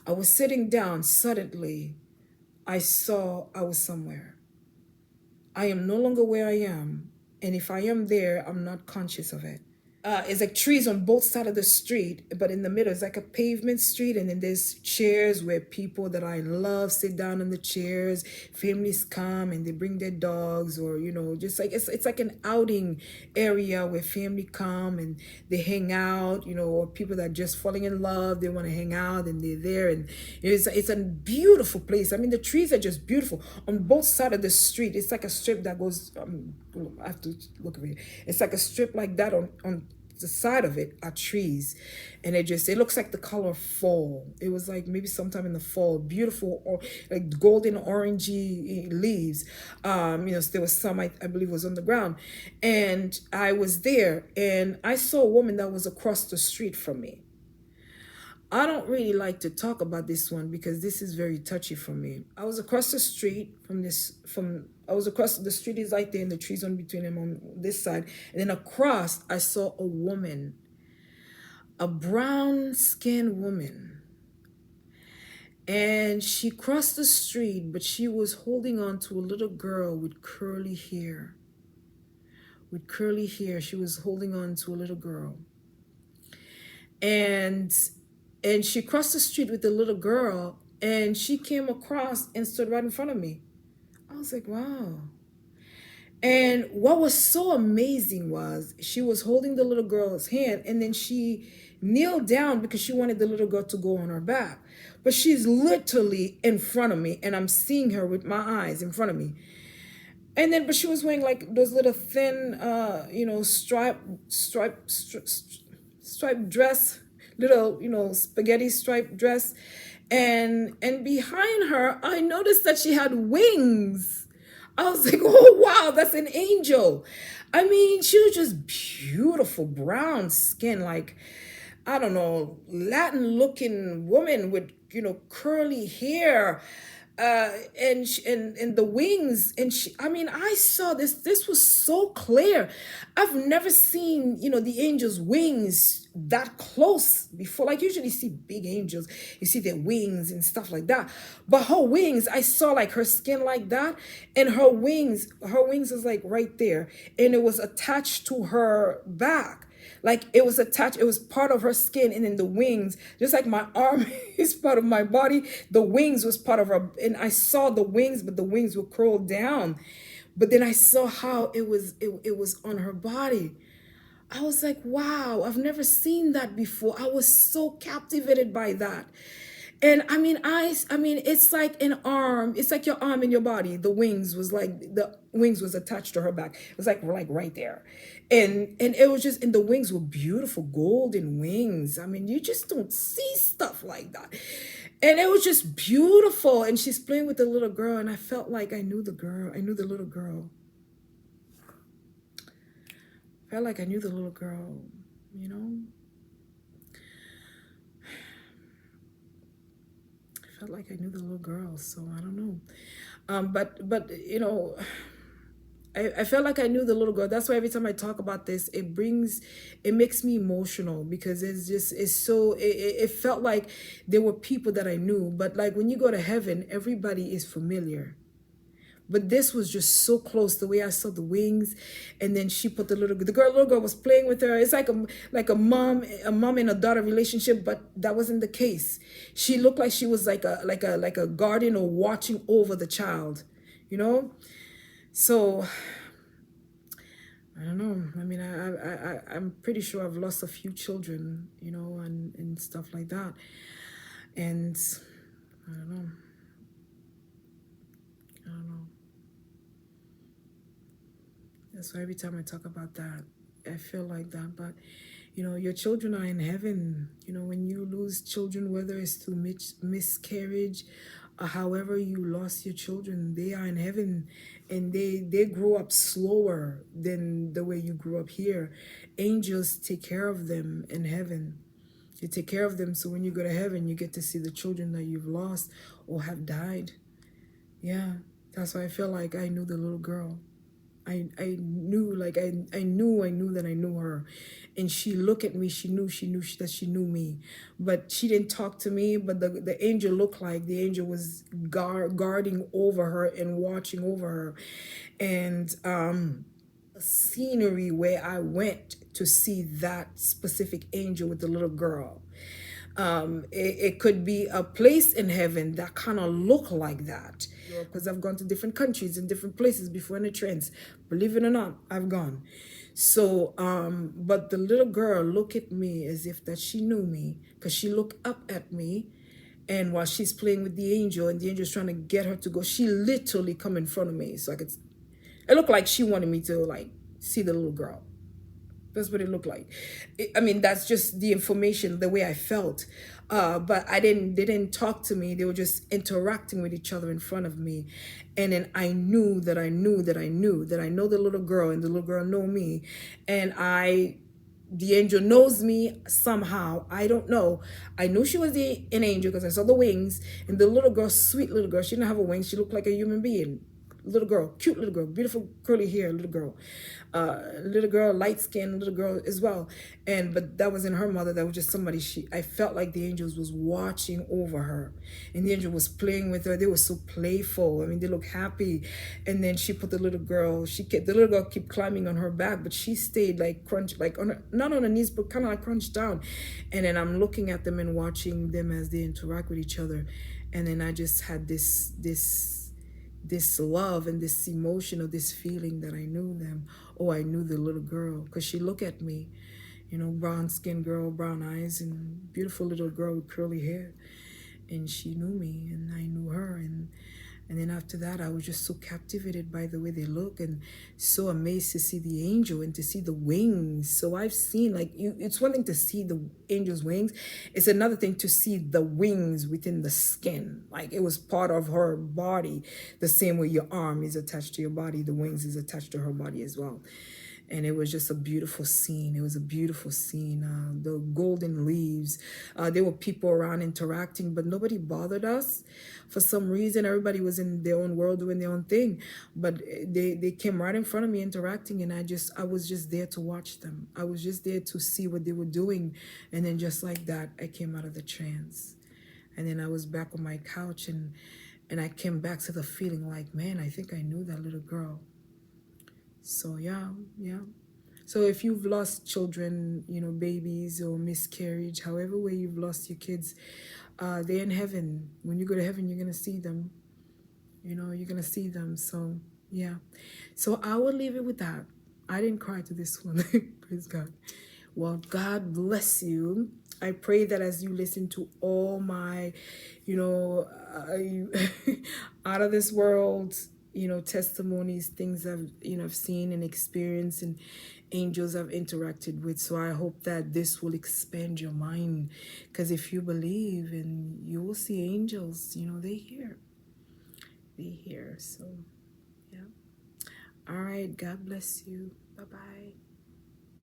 I was sitting down. Suddenly, I saw I was somewhere. I am no longer where I am. And if I am there, I'm not conscious of it. It's like trees on both sides of the street, but in the middle it's like a pavement street, and then there's chairs where people that I love sit down on the chairs. Families come and they bring their dogs, or just like it's like an outing area where family come and they hang out, or people that are just falling in love, they want to hang out and they're there, and it's a beautiful place. I mean, the trees are just beautiful on both sides of the street. It's like a strip that goes. I have to look at it. It's like a strip like that on the side of it are trees, and it looks like the color of fall. It was like maybe sometime in the fall, beautiful, or like golden orangey leaves. There was some, I believe, was on the ground, and I was there and I saw a woman that was across the street from me. I don't really like to talk about this one because this is very touchy for me. I was across the street I was across the street is right there, and the trees on between them on this side. And then across I saw a woman, a brown skinned woman. And she crossed the street, but she was holding on to a little girl with curly hair. With curly hair, she was holding on to a little girl. And she crossed the street with the little girl, and she came across and stood right in front of me. I was like, wow. And what was so amazing was she was holding the little girl's hand, and then she kneeled down because she wanted the little girl to go on her back. But she's literally in front of me, and I'm seeing her with my eyes in front of me. And then, but she was wearing like those little thin, stripe dress, little, spaghetti stripe dress. And behind her, I noticed that she had wings. I was like, oh wow, that's an angel. I mean, she was just beautiful, brown skin, like, I don't know, Latin looking woman with, curly hair, and the wings. And I mean, I saw this was so clear. I've never seen, the angel's wings that close before. Like, usually you see big angels, you see their wings and stuff like that, but her wings, I saw like her skin like that, and her wings was like right there, and it was attached to her back. Like, it was attached, it was part of her skin, and then the wings, just like my arm is part of my body, the wings was part of her. And I saw the wings, but the wings were curled down. But then I saw how it was on her body. I was like, wow, I've never seen that before. I was so captivated by that. And I mean, it's like an arm, it's like your arm and your body. The wings was attached to her back. It was like right there. And it was just, and the wings were beautiful, golden wings. I mean, you just don't see stuff like that. And it was just beautiful. And she's playing with the little girl, and I felt like I knew the girl. I knew the little girl. I felt like I knew the little girl, you know? Felt like I knew the little girl, so I don't know. But I felt like I knew the little girl. That's why every time I talk about this, it makes me emotional, because it felt like there were people that I knew. But like, when you go to heaven, everybody is familiar. But this was just so close. The way I saw the wings, and then she put little girl was playing with her. It's like a mom and a daughter relationship, but that wasn't the case. She looked like she was like a guardian, or watching over the child, you know. So I don't know. I mean, I'm pretty sure I've lost a few children, and stuff like that, and I don't know. I don't know. So every time I talk about that, I feel like that. But, your children are in heaven. When you lose children, whether it's through miscarriage, or however you lost your children, they are in heaven, and they grow up slower than the way you grew up here. Angels take care of them in heaven. They take care of them, so when you go to heaven, you get to see the children that you've lost or have died. Yeah, that's why I feel like I knew the little girl. I knew, like I knew that I knew her, and she looked at me. She knew that she knew me, but she didn't talk to me. But the angel looked like the angel was guarding over her and watching over her, and scenery where I went to see that specific angel with the little girl. It could be a place in heaven that kind of look like that, because I've gone to different countries and different places before in the trends. Believe it or not, I've gone. So, but the little girl looked at me as if that she knew me, because she looked up at me, and while she's playing with the angel and the angel's trying to get her to go, she literally come in front of me so I could. It looked like she wanted me to like see the little girl. That's what it looked like. I mean, that's just the information, the way I felt. But I didn't. They didn't talk to me. They were just interacting with each other in front of me, and then I knew that I knew that I knew that I know the little girl, and the little girl know me, and the angel knows me somehow. I don't know. I knew she was an angel because I saw the wings, and the little girl, sweet little girl. She didn't have a wing. She looked like a human being. Little girl, cute little girl, beautiful curly hair, little girl, light skin, little girl as well. And but that wasn't her mother. That was just somebody. I felt like the angels was watching over her, and the angel was playing with her. They were so playful. I mean, they look happy. And then she put the little girl. The little girl kept climbing on her back, but she stayed like crunched, like on her, not on her knees, but kind of like crunched down. And then I'm looking at them and watching them as they interact with each other, and then I just had this love and this emotion or this feeling that I knew them. Oh, I knew the little girl because she looked at me, brown skin girl, brown eyes, and beautiful little girl with curly hair. And she knew me and I knew her. And then after that, I was just so captivated by the way they look and so amazed to see the angel and to see the wings. So I've seen, like, it's one thing to see the angel's wings. It's another thing to see the wings within the skin. Like it was part of her body, the same way your arm is attached to your body, the wings is attached to her body as well. And it was just a beautiful scene. It was a beautiful scene. The golden leaves. There were people around interacting, but nobody bothered us. For some reason, everybody was in their own world doing their own thing. But they came right in front of me interacting, and I was just there to watch them. I was just there to see what they were doing, and then just like that, I came out of the trance, and then I was back on my couch, and I came back to the feeling like, man, I think I knew that little girl. So yeah. So if you've lost children, babies or miscarriage, however way you've lost your kids, they're in heaven. When you go to heaven, you're gonna see them. You're gonna see them. So yeah. So I will leave it with that. I didn't cry to this one. Praise God. Well, God bless you. I pray that as you listen to all my, out of this world, testimonies, things I've seen and experienced, and angels I've interacted with. So I hope that this will expand your mind, because if you believe, and you will see angels, they here. So yeah. All right. God bless you. Bye-bye.